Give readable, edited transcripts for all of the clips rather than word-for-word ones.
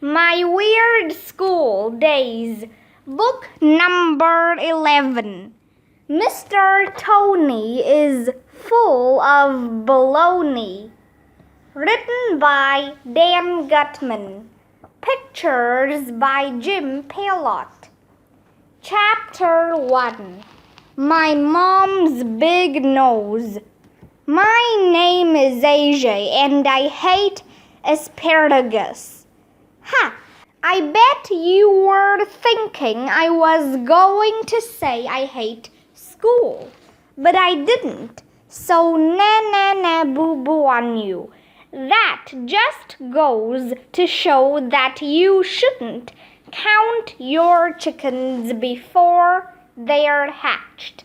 My Weird School Daze, Book number 11. Mr. Tony is full of baloney. Written by Dan Gutman. Pictures by Jim Palott. Chapter 1. My Mom's Big Nose. My name is AJ and I hate asparagus. Ha! I bet you were thinking I was going to say I hate school, but I didn't. So na boo boo on you. That just goes to show that you shouldn't count your chickens before they're hatched.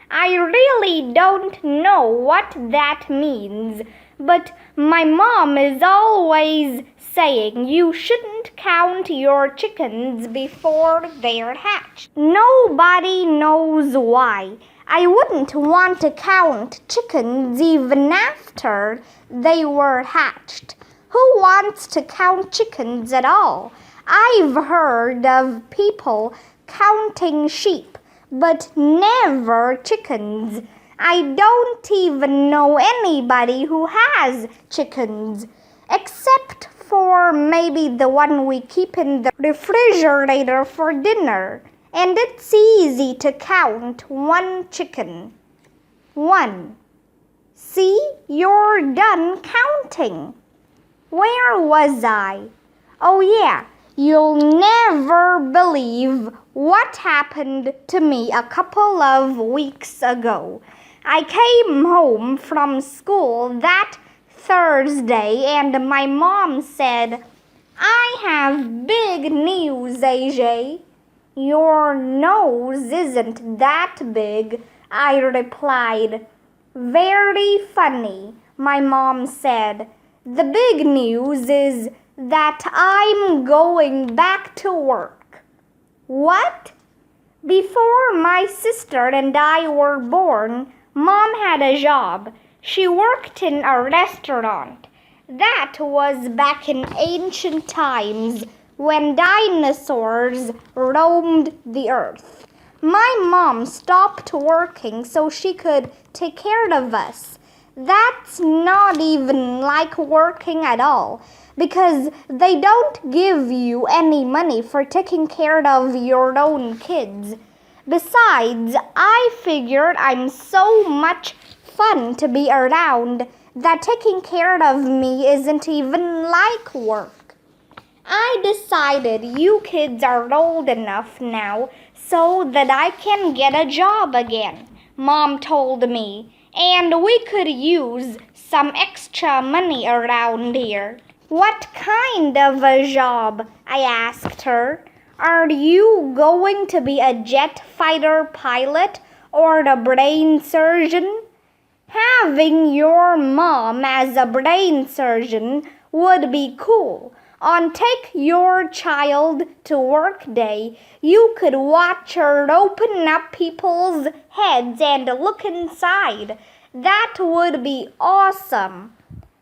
I really don't know what that means, but my mom is always saying you shouldn't count your chickens before they're hatched. Nobody knows why. I wouldn't want to count chickens even after they were hatched. Who wants to count chickens at all? I've heard of people counting sheep, but never chickens. I don't even know anybody who has chickens, except for maybe the one we keep in the refrigerator for dinner. And it's easy to count one chicken. 1. See, you're done counting. Where was I? Oh yeah, you'll never believe what happened to me a couple of weeks ago. I came home from school that Thursday and my mom said, "I have big news, AJ." "Your nose isn't that big," I replied. "Very funny," my mom said. "The big news is that I'm going back to work." What? Before my sister and I were born, Mom had a job. She worked in a restaurant. That was back in ancient times when dinosaurs roamed the earth. My mom stopped working so she could take care of us. That's not even like working at all, because they don't give you any money for taking care of your own kids. Besides, I figured I'm so much fun to be around that taking care of me isn't even like work. I decided you kids are old enough now so that I can get a job again, Mom told me, and we could use some extra money around here. What kind of a job? I asked her. Are you going to be a jet fighter pilot or a brain surgeon? Having your mom as a brain surgeon would be cool. On Take Your Child to Work Day, you could watch her open up people's heads and look inside. That would be awesome.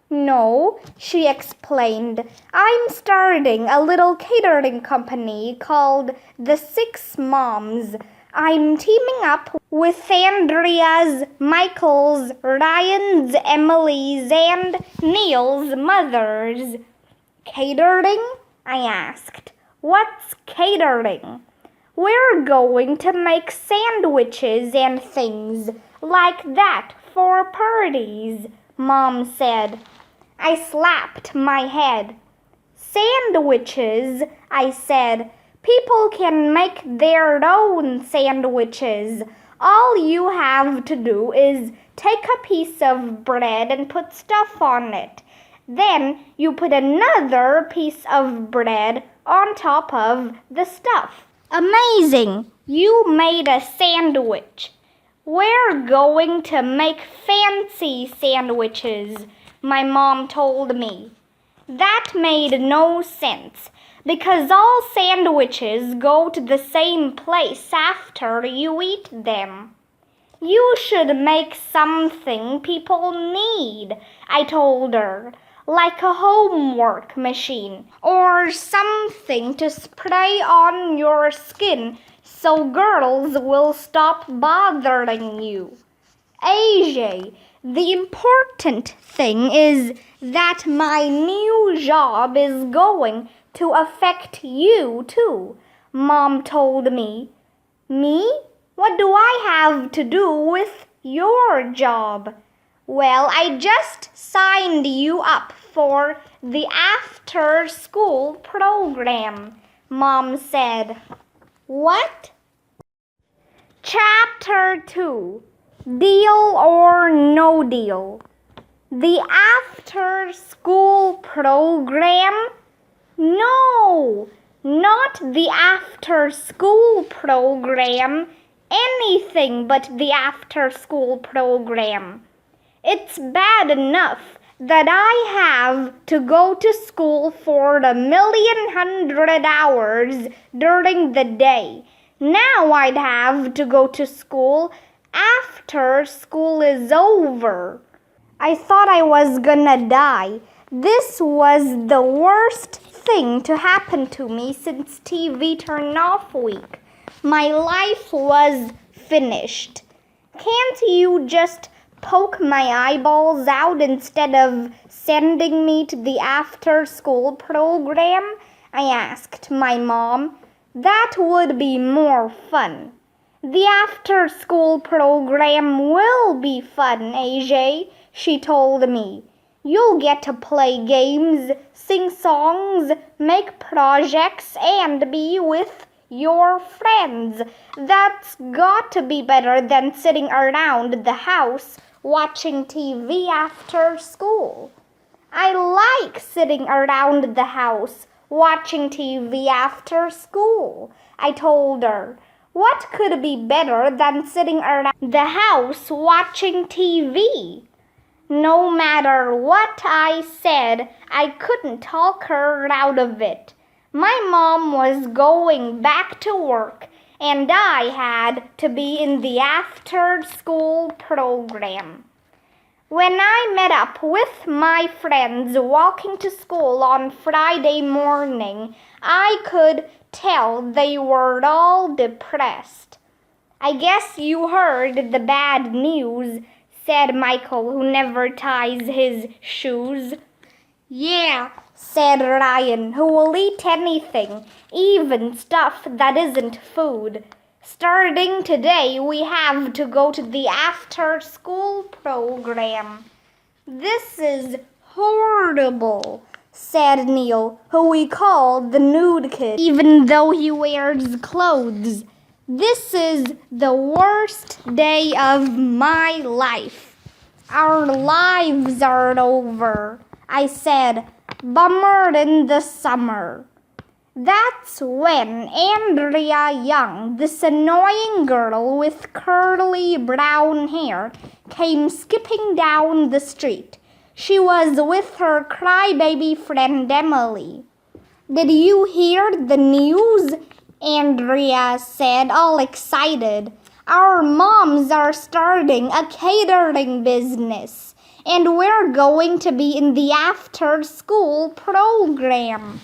No, she explained. I'm starting a little catering company called The Six Moms. I'm teaming up with Andrea's, Michael's, Ryan's, Emily's, and Neil's mothers. Catering? I asked. What's catering? We're going to make sandwiches and things like that for parties, Mom said. I slapped my head. Sandwiches, I said. People can make their own sandwiches. All you have to do is take a piece of bread and put stuff on it. Then you put another piece of bread on top of the stuff. Amazing! You made a sandwich. We're going to make fancy sandwiches, my mom told me. That made no sense, because all sandwiches go to the same place after you eat them. You should make something people need, I told her, like a homework machine, or something to spray on your skin so girls will stop bothering you. AJ, the important thing is that my new job is going to affect you too, Mom told me. Me? What do I have to do with your job? Well, I just signed you up for the after-school program, Mom said. What? Chapter 2. Deal or no deal? The after-school program? No, not the after-school program. Anything but the after-school program. It's bad enough that I have to go to school for 1,100,000 hours during the day. Now I'd have to go to school after school is over. I thought I was gonna die. This was the worst thing to happen to me since TV turned off week. My life was finished. Can't you just poke my eyeballs out instead of sending me to the after-school program? I asked my mom. That would be more fun. The after-school program will be fun, AJ, she told me. You'll get to play games, sing songs, make projects, and be with your friends. That's got to be better than sitting around the house watching TV after school. I like sitting around the house watching TV after school, I told her. What could be better than sitting around the house watching TV? No matter what I said, I couldn't talk her out of it. My mom was going back to work, and I had to be in the after-school program. When I met up with my friends walking to school on Friday morning, I could tell they were all depressed. I guess you heard the bad news, said Michael, who never ties his shoes. Yeah, said Ryan, who will eat anything, even stuff that isn't food. Starting today, we have to go to the after-school program. This is horrible, said Neil, who we called the nude kid, even though he wears clothes. This is the worst day of my life. Our lives are over, I said. Bummer in the summer. That's when Andrea Young, this annoying girl with curly brown hair, came skipping down the street. She was with her crybaby friend Emily. Did you hear the news? Andrea said, all excited. Our moms are starting a catering business, and we're going to be in the after-school program.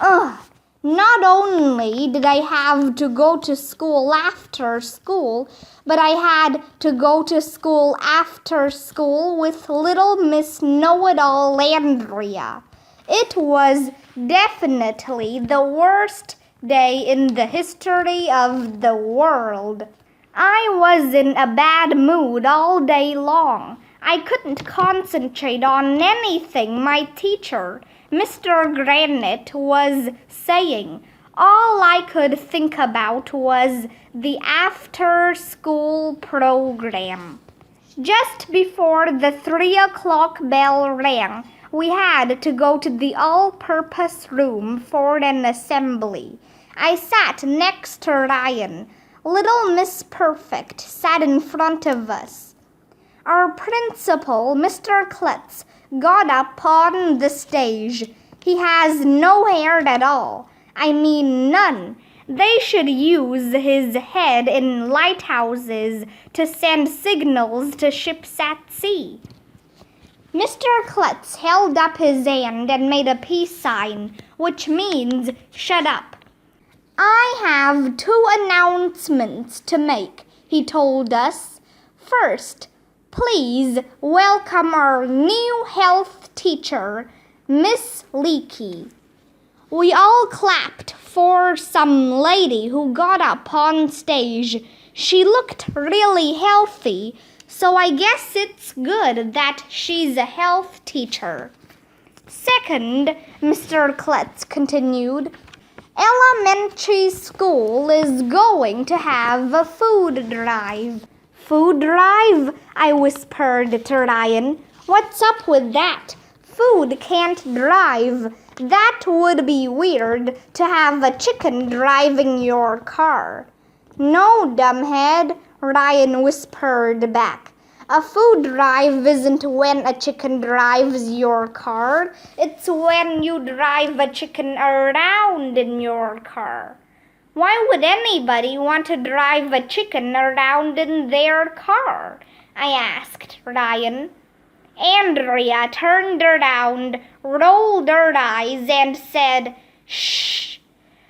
Ugh. Not only did I have to go to school after school, but I had to go to school after school with little Miss Know-It-all Andrea. It was definitely the worst day in the history of the world. I was in a bad mood all day long. I couldn't concentrate on anything my teacher, Mr. Granite, was saying. All I could think about was the after-school program. Just before the 3 o'clock bell rang, we had to go to the all-purpose room for an assembly. I sat next to Ryan. Little Miss Perfect sat in front of us. Our principal, Mr. Klutz, got up on the stage. He has no hair at all. I mean none. They should use his head in lighthouses to send signals to ships at sea. Mr. Klutz held up his hand and made a peace sign, which means shut up. I have 2 announcements to make, he told us. First, please welcome our new health teacher, Miss Leakey. We all clapped for some lady who got up on stage. She looked really healthy, so I guess it's good that she's a health teacher. Second, Mr. Klutz continued, elementary school is going to have a food drive. Food drive? I whispered to Ryan. What's up with that? Food can't drive. That would be weird to have a chicken driving your car. No, dumbhead, Ryan whispered back. A food drive isn't when a chicken drives your car. It's when you drive a chicken around in your car. Why would anybody want to drive a chicken around in their car? I asked Ryan. Andrea turned around, rolled her eyes, and said, Shh.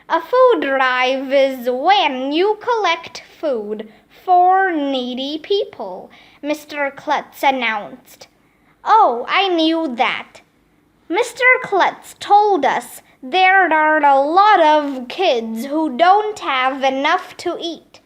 A food drive is when you collect food for needy people, Mr. Klutz announced. Oh, I knew that. Mr. Klutz told us there are a lot of kids who don't have enough to eat.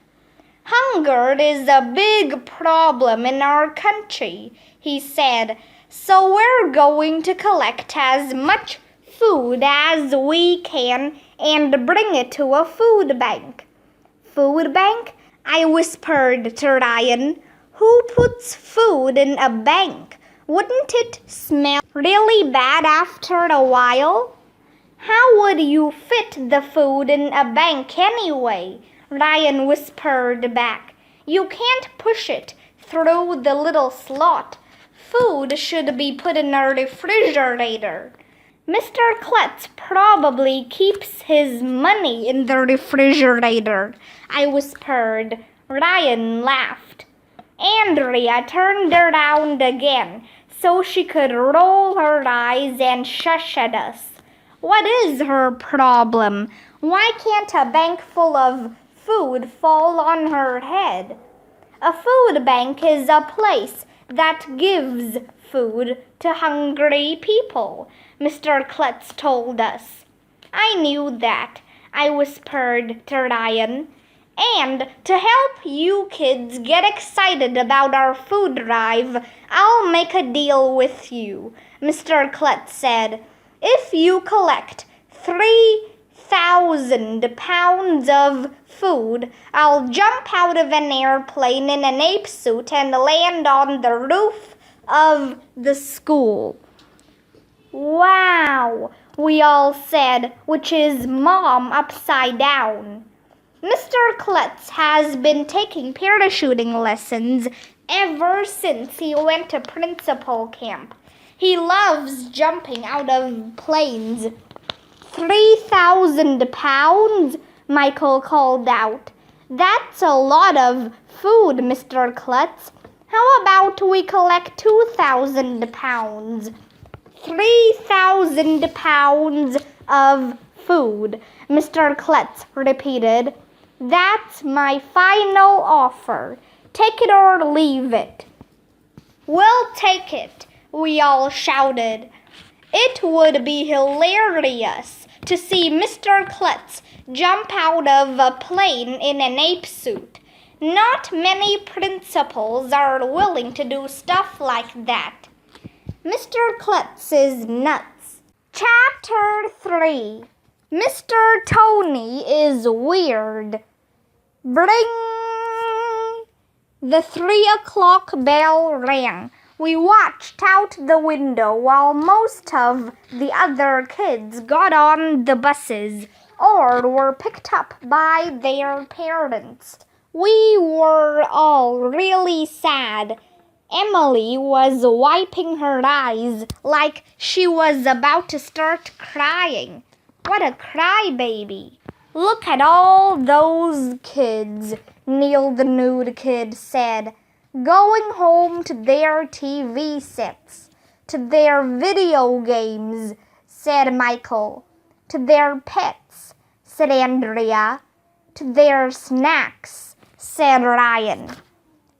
Hunger is a big problem in our country, he said, so we're going to collect as much food as we can and bring it to a food bank. Food bank? I whispered to Ryan. Who puts food in a bank? Wouldn't it smell really bad after a while? How would you fit the food in a bank anyway? Ryan whispered back. You can't push it through the little slot. Food should be put in a refrigerator. Mr. Klutz probably keeps his money in the refrigerator, I whispered. Ryan laughed. Andrea turned around again so she could roll her eyes and shush at us. What is her problem? Why can't a bank full of food fall on her head? A food bank is a place that gives food to hungry people, Mr. Klutz told us. I knew that, I whispered to Ryan. And to help you kids get excited about our food drive, I'll make a deal with you, Mr. Klutz said. If you collect 3,000 pounds of food, I'll jump out of an airplane in an ape suit and land on the roof of the school. Wow, we all said, which is Mom upside down. Mr. Klutz has been taking parachuting lessons ever since he went to principal camp. He loves jumping out of planes. 3,000 pounds? Michael called out. That's a lot of food, Mr. Klutz. How about we collect 2,000 pounds? 3,000 pounds of food, Mr. Klutz repeated. That's my final offer. Take it or leave it. We'll take it, we all shouted. It would be hilarious to see Mr. Klutz jump out of a plane in an ape suit. Not many principals are willing to do stuff like that. Mr. Klutz is nuts. Chapter 3. Mr. Tony is weird. Bring! The 3 o'clock bell rang. We watched out the window while most of the other kids got on the buses or were picked up by their parents. We were all really sad. Emily was wiping her eyes like she was about to start crying. What a crybaby. Look at all those kids, Neil the nude kid said, going home to their TV sets. To their video games, said Michael. To their pets, said Andrea. To their snacks, said Ryan.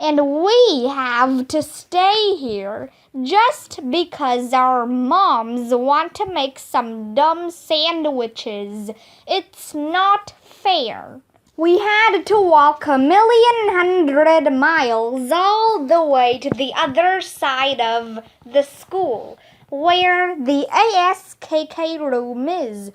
And we have to stay here just because our moms want to make some dumb sandwiches. It's not fair. We had to walk 1,100,000 miles all the way to the other side of the school, where the ASKK room is.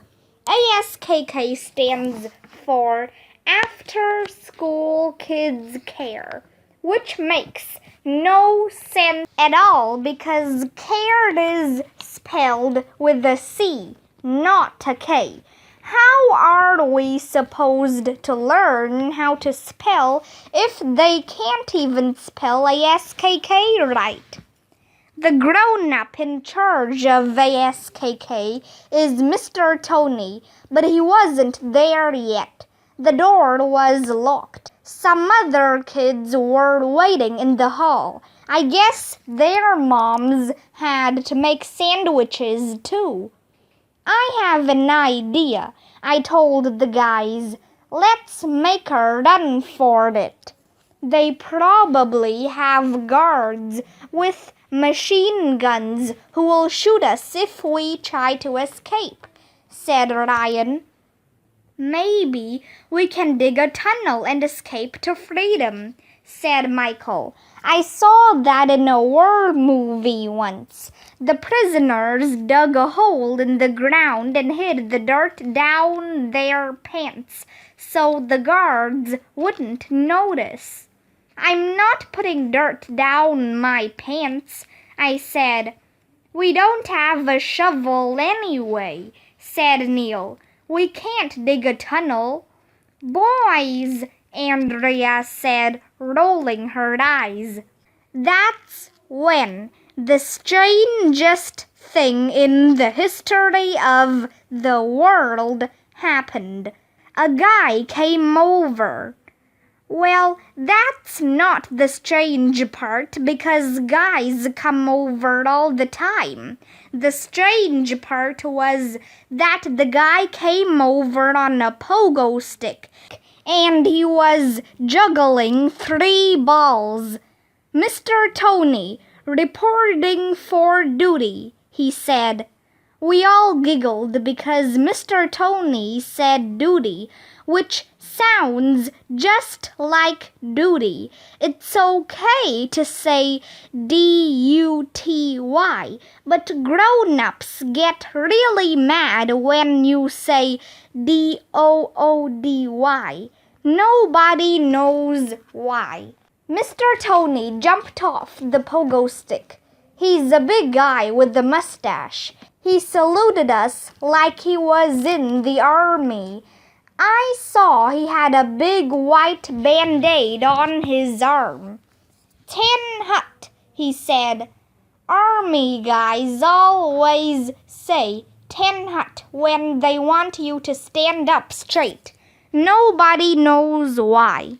ASKK stands for After School Kids Care, which makes no sense at all because care is spelled with a C, not a K. How are we supposed to learn how to spell if they can't even spell ASKK right? The grown-up in charge of ASKK is Mr. Tony, but he wasn't there yet. The door was locked. Some other kids were waiting in the hall. I guess their moms had to make sandwiches too. I have an idea, I told the guys. Let's make a run for it. They probably have guards with machine guns who will shoot us if we try to escape, said Ryan. Maybe we can dig a tunnel and escape to freedom, said Michael. I saw that in a war movie once. The prisoners dug a hole in the ground and hid the dirt down their pants so the guards wouldn't notice. I'm not putting dirt down my pants, I said. We don't have a shovel anyway, said Neil. We can't dig a tunnel. Boys, Andrea said, rolling her eyes. That's when the strangest thing in the history of the world happened. A guy came over. Well, that's not the strange part because guys come over all the time. The strange part was that the guy came over on a pogo stick and he was juggling 3 balls. Mr. Tony, reporting for duty, he said. We all giggled because Mr. Tony said duty, which sounds just like duty. It's okay to say D-U-T-Y, but grown-ups get really mad when you say D-O-O-D-Y. Nobody knows why. Mr. Tony jumped off the pogo stick. He's a big guy with a mustache. He saluted us like he was in the army. I saw he had a big white band-aid on his arm. 10 hut, he said. Army guys always say 10 hut when they want you to stand up straight. Nobody knows why.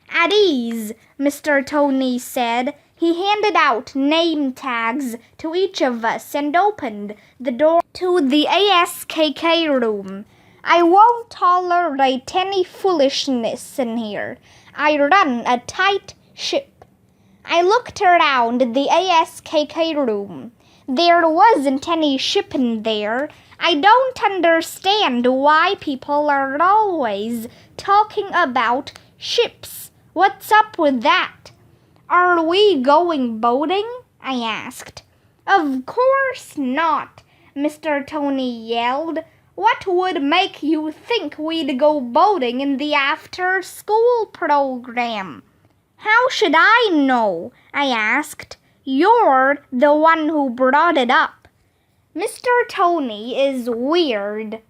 At ease, Mr. Tony said. He handed out name tags to each of us and opened the door to the ASKK room. I won't tolerate any foolishness in here. I run a tight ship. I looked around the ASKK room. There wasn't any ship in there. I don't understand why people are always talking about ships. What's up with that? Are we going boating? I asked. Of course not, Mr. Tony yelled. What would make you think we'd go boating in the after-school program? How should I know? I asked. You're the one who brought it up. Mr. Tony is weird,